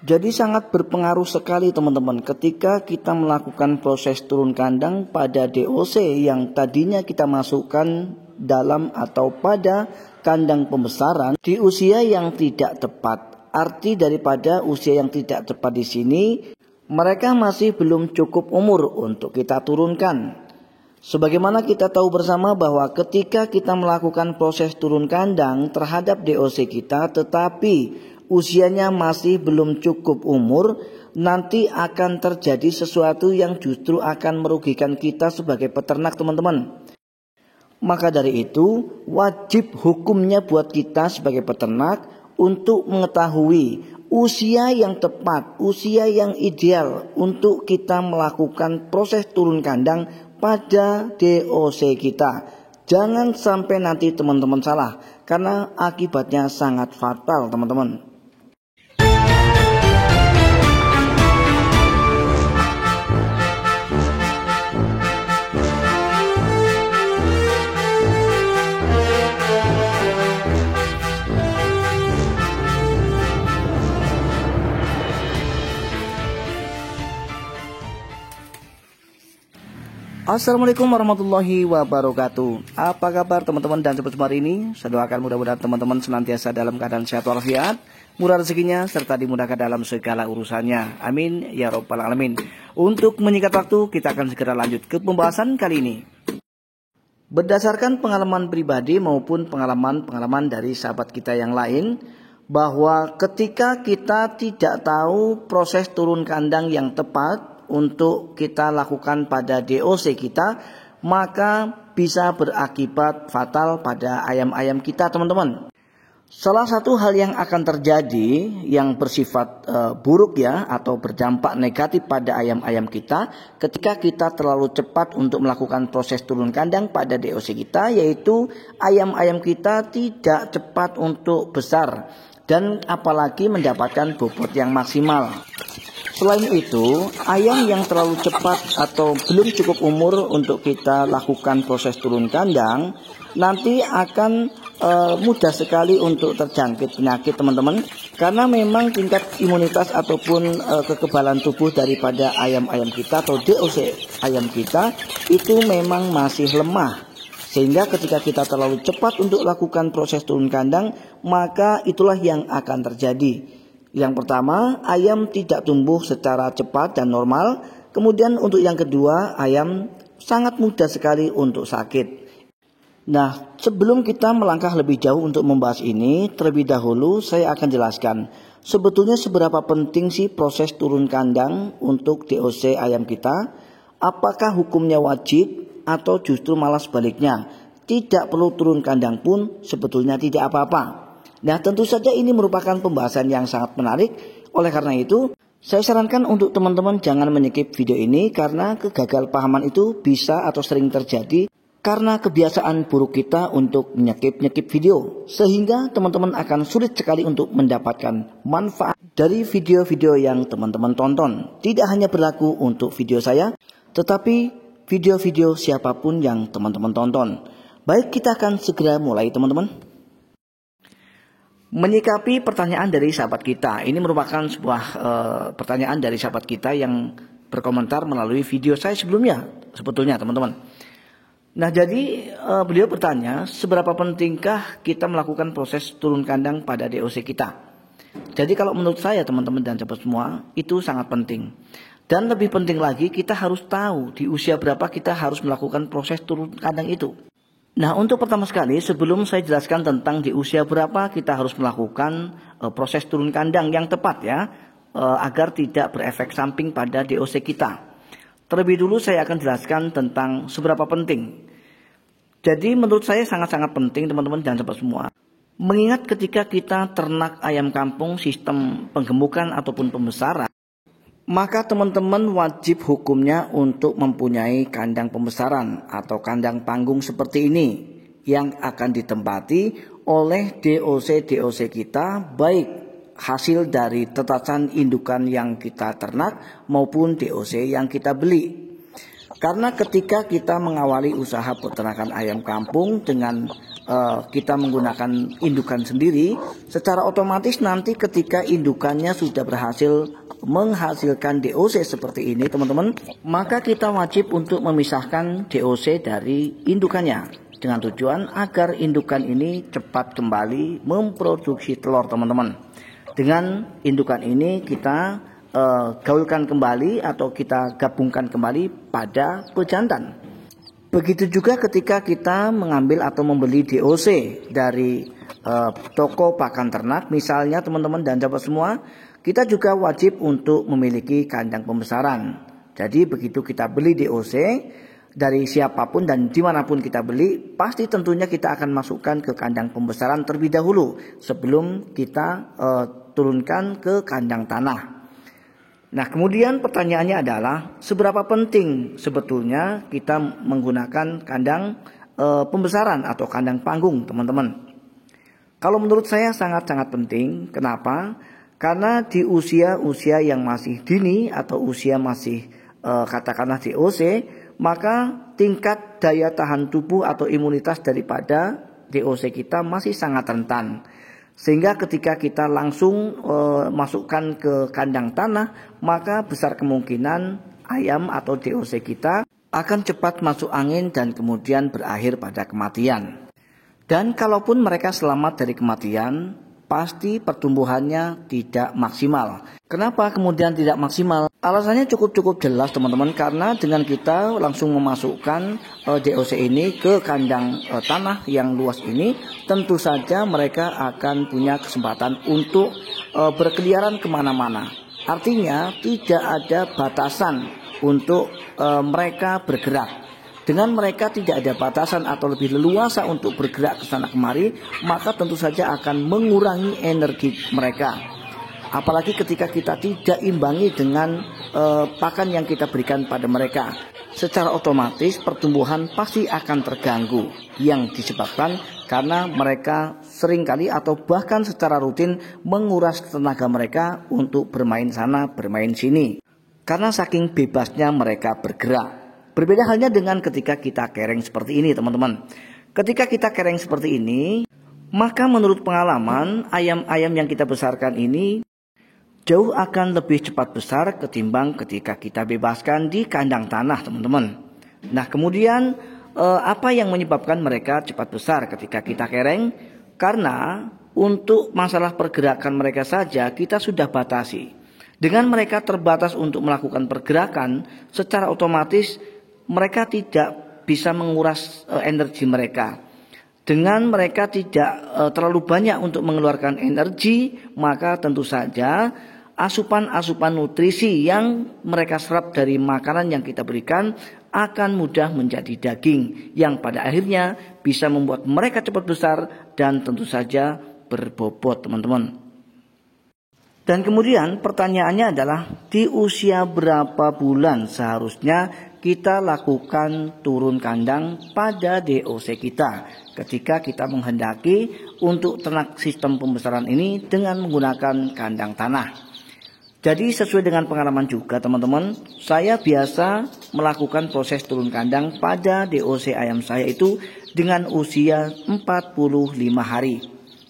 Jadi sangat berpengaruh sekali teman-teman ketika kita melakukan proses turun kandang pada DOC yang tadinya kita masukkan dalam atau pada kandang pembesaran di usia yang tidak tepat. Arti daripada usia yang tidak tepat di sini, mereka masih belum cukup umur untuk kita turunkan. Sebagaimana kita tahu bersama bahwa ketika kita melakukan proses turun kandang terhadap DOC kita tetapi usianya masih belum cukup umur, nanti akan terjadi sesuatu yang justru akan merugikan kita sebagai peternak teman-teman. Maka dari itu wajib hukumnya buat kita sebagai peternak untuk mengetahui usia yang tepat, usia yang ideal untuk kita melakukan proses turun kandang pada DOC kita. Jangan sampai nanti teman-teman salah, karena akibatnya sangat fatal teman-teman. Assalamualaikum warahmatullahi wabarakatuh. Apa kabar teman-teman dan sobat semua hari ini? Saya doakan mudah-mudahan teman-teman senantiasa dalam keadaan sehat walafiat, murah rezekinya, serta dimudahkan dalam segala urusannya. Amin ya rabbal alamin. Untuk menyingkat waktu, kita akan segera lanjut ke pembahasan kali ini. Berdasarkan pengalaman pribadi maupun pengalaman dari sahabat kita yang lain, bahwa ketika kita tidak tahu proses turun kandang yang tepat untuk kita lakukan pada DOC kita, maka bisa berakibat fatal pada ayam-ayam kita teman-teman. Salah satu hal yang akan terjadi yang bersifat buruk ya, atau berdampak negatif pada ayam-ayam kita ketika kita terlalu cepat untuk melakukan proses turun kandang pada DOC kita, yaitu ayam-ayam kita tidak cepat untuk besar dan apalagi mendapatkan bobot yang maksimal. Selain itu, ayam yang terlalu cepat atau belum cukup umur untuk kita lakukan proses turun kandang nanti akan mudah sekali untuk terjangkit penyakit teman-teman, karena memang tingkat imunitas ataupun kekebalan tubuh daripada ayam-ayam kita atau DOC ayam kita itu memang masih lemah, sehingga ketika kita terlalu cepat untuk lakukan proses turun kandang, maka itulah yang akan terjadi. Yang pertama, ayam tidak tumbuh secara cepat dan normal. Kemudian untuk yang kedua, ayam sangat mudah sekali untuk sakit. Nah, sebelum kita melangkah lebih jauh untuk membahas ini, terlebih dahulu saya akan jelaskan sebetulnya seberapa penting sih proses turun kandang untuk DOC ayam kita. Apakah hukumnya wajib atau justru malah sebaliknya, tidak perlu turun kandang pun sebetulnya tidak apa-apa. Nah, tentu saja ini merupakan pembahasan yang sangat menarik. Oleh karena itu, saya sarankan untuk teman-teman jangan menyikip video ini, karena kegagalpahaman itu bisa atau sering terjadi karena kebiasaan buruk kita untuk menyikip video, sehingga teman-teman akan sulit sekali untuk mendapatkan manfaat dari video-video yang teman-teman tonton. Tidak hanya berlaku untuk video saya, tetapi video-video siapapun yang teman-teman tonton. Baik, kita akan segera mulai teman-teman. Menyikapi pertanyaan dari sahabat kita, ini merupakan sebuah pertanyaan dari sahabat kita yang berkomentar melalui video saya sebelumnya sebetulnya teman-teman. Nah, jadi beliau bertanya, seberapa pentingkah kita melakukan proses turun kandang pada DOC kita? Jadi kalau menurut saya teman-teman dan sahabat semua, itu sangat penting. Dan lebih penting lagi, kita harus tahu di usia berapa kita harus melakukan proses turun kandang itu. Nah, untuk pertama sekali, sebelum saya jelaskan tentang di usia berapa kita harus melakukan proses turun kandang yang tepat ya, agar tidak berefek samping pada DOC kita. Terlebih dulu saya akan jelaskan tentang seberapa penting. Jadi menurut saya sangat-sangat penting teman-teman dan sahabat semua. Mengingat ketika kita ternak ayam kampung sistem penggemukan ataupun pembesaran, maka teman-teman wajib hukumnya untuk mempunyai kandang pembesaran atau kandang panggung seperti ini yang akan ditempati oleh DOC kita, baik hasil dari tetasan indukan yang kita ternak maupun DOC yang kita beli. Karena ketika kita mengawali usaha peternakan ayam kampung dengan kita menggunakan indukan sendiri, secara otomatis nanti ketika indukannya sudah berhasil menghasilkan DOC seperti ini teman-teman, maka kita wajib untuk memisahkan DOC dari indukannya dengan tujuan agar indukan ini cepat kembali memproduksi telur teman-teman. Dengan indukan ini kita gaulkan kembali atau kita gabungkan kembali pada pejantan. Begitu juga ketika kita mengambil atau membeli DOC dari toko pakan ternak misalnya teman-teman dan sahabat semua, kita juga wajib untuk memiliki kandang pembesaran. Jadi begitu kita beli DOC dari siapapun dan dimanapun kita beli, pasti tentunya kita akan masukkan ke kandang pembesaran terlebih dahulu sebelum kita turunkan ke kandang tanah. Nah, kemudian pertanyaannya adalah seberapa penting sebetulnya kita menggunakan kandang pembesaran atau kandang panggung, teman-teman. Kalau menurut saya sangat-sangat penting. Kenapa? Karena di usia-usia yang masih dini atau usia masih katakanlah DOC, maka tingkat daya tahan tubuh atau imunitas daripada DOC kita masih sangat rentan. Sehingga ketika kita langsung masukkan ke kandang tanah, maka besar kemungkinan ayam atau DOC kita akan cepat masuk angin dan kemudian berakhir pada kematian. Dan kalaupun mereka selamat dari kematian, pasti pertumbuhannya tidak maksimal. Kenapa kemudian tidak maksimal? Alasannya cukup jelas teman-teman, karena dengan kita langsung memasukkan DOC ini ke kandang tanah yang luas ini, tentu saja mereka akan punya kesempatan untuk berkeliaran kemana-mana. Artinya tidak ada batasan untuk mereka bergerak. Dengan mereka tidak ada batasan atau lebih leluasa untuk bergerak ke sana kemari, maka tentu saja akan mengurangi energi mereka. Apalagi ketika kita tidak imbangi dengan pakan yang kita berikan pada mereka, secara otomatis pertumbuhan pasti akan terganggu, yang disebabkan karena mereka seringkali atau bahkan secara rutin menguras tenaga mereka untuk bermain sana bermain sini, karena saking bebasnya mereka bergerak. Berbeda halnya dengan ketika kita kereng seperti ini teman-teman. Ketika kita kereng seperti ini, maka menurut pengalaman ayam-ayam yang kita besarkan ini jauh akan lebih cepat besar ketimbang ketika kita bebaskan di kandang tanah teman-teman. Nah kemudian apa yang menyebabkan mereka cepat besar ketika kita kereng? Karena untuk masalah pergerakan mereka saja kita sudah batasi. Dengan mereka terbatas untuk melakukan pergerakan, secara otomatis mereka tidak bisa menguras energi mereka. Dengan mereka tidak terlalu banyak untuk mengeluarkan energi, maka tentu saja asupan-asupan nutrisi yang mereka serap dari makanan yang kita berikan akan mudah menjadi daging, yang pada akhirnya bisa membuat mereka cepat besar dan tentu saja berbobot teman-teman. Dan kemudian pertanyaannya adalah di usia berapa bulan seharusnya kita lakukan turun kandang pada DOC kita ketika kita menghendaki untuk ternak sistem pembesaran ini dengan menggunakan kandang tanah. Jadi sesuai dengan pengalaman juga teman-teman, saya biasa melakukan proses turun kandang pada DOC ayam saya itu dengan usia 45 hari.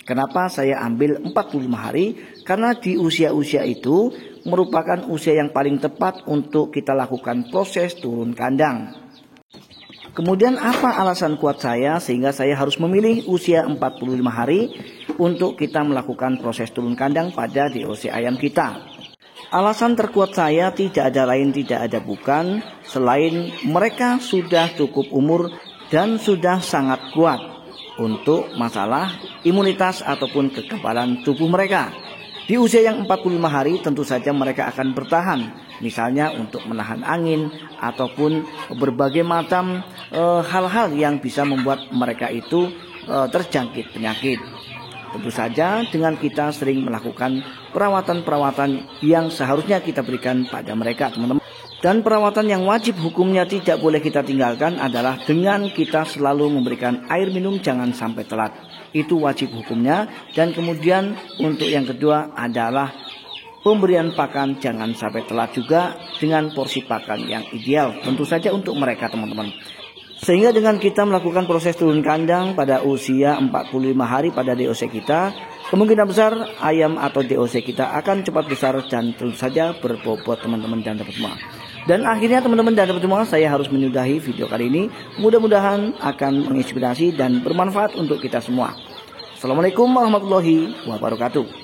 Kenapa saya ambil 45 hari? Karena di usia-usia itu merupakan usia yang paling tepat untuk kita lakukan proses turun kandang. Kemudian apa alasan kuat saya sehingga saya harus memilih usia 45 hari untuk kita melakukan proses turun kandang pada DOC ayam kita? Alasan terkuat saya tidak ada lain tidak ada bukan selain mereka sudah cukup umur dan sudah sangat kuat untuk masalah imunitas ataupun kekebalan tubuh mereka. Di usia yang 45 hari tentu saja mereka akan bertahan, misalnya untuk menahan angin ataupun berbagai macam hal-hal yang bisa membuat mereka itu terjangkit penyakit. Tentu saja dengan kita sering melakukan perawatan-perawatan yang seharusnya kita berikan pada mereka teman-teman. Dan perawatan yang wajib hukumnya tidak boleh kita tinggalkan adalah dengan kita selalu memberikan air minum jangan sampai telat. Itu wajib hukumnya. Dan kemudian untuk yang kedua adalah Pemberian pakan jangan sampai telat juga dengan porsi pakan yang ideal tentu saja untuk mereka teman-teman. Sehingga dengan kita melakukan proses turun kandang pada usia 45 hari pada DOC kita, kemungkinan besar ayam atau DOC kita akan cepat besar dan tentu saja berbobot teman-teman dan teman semua. Dan akhirnya teman-teman dan teman semua, saya harus menyudahi video kali ini. Mudah-mudahan akan menginspirasi dan bermanfaat untuk kita semua. Assalamualaikum warahmatullahi wabarakatuh.